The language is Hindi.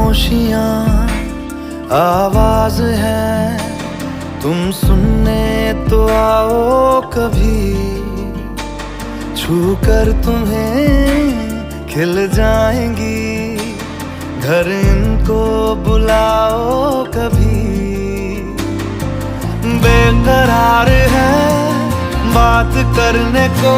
खामोशियाँ आवाज है, तुम सुनने तो आओ कभी, छू कर तुम्हें खिल जाएंगी, घर इनको बुलाओ कभी। बेकरार है बात करने को